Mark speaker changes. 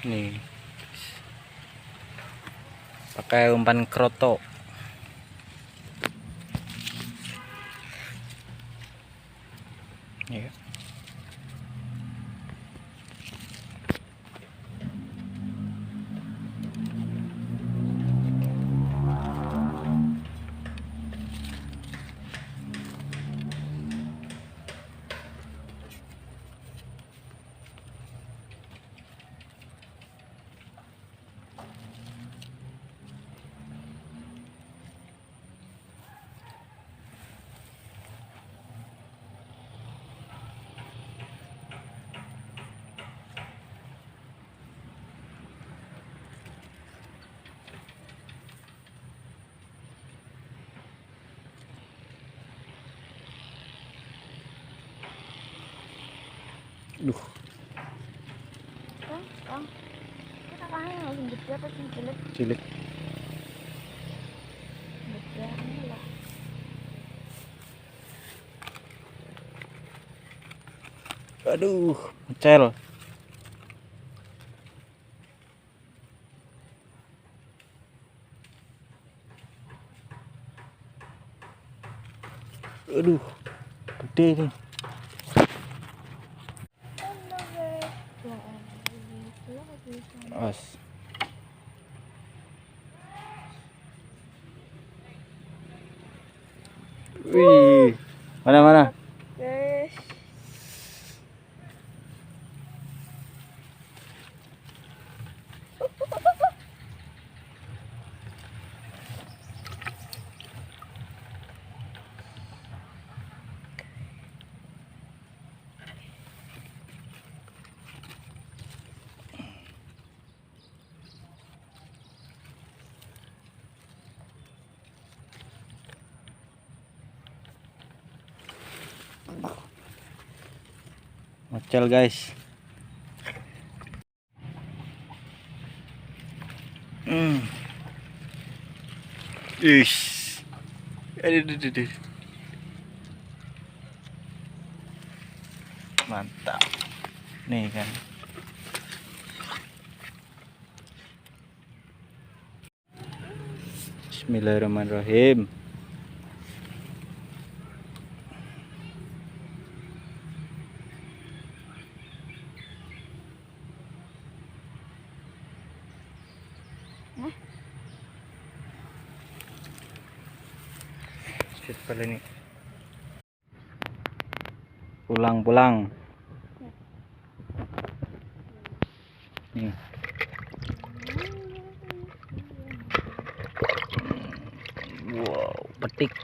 Speaker 1: Nih, pakai umpan kroto. Ya. Duh,
Speaker 2: Kita kan langsung gede apa sih cilik?
Speaker 1: cilik.
Speaker 2: Gede ini lah.
Speaker 1: Aduh, pecel. Aduh, gede nih. As. Wih, mana?
Speaker 2: Guys,
Speaker 1: Pecel guys. Ish. Aduh. Mantap. Nih kan. Bismillahirrahmanirrahim. Pala nih. Pulang. Nih. Wow, petik.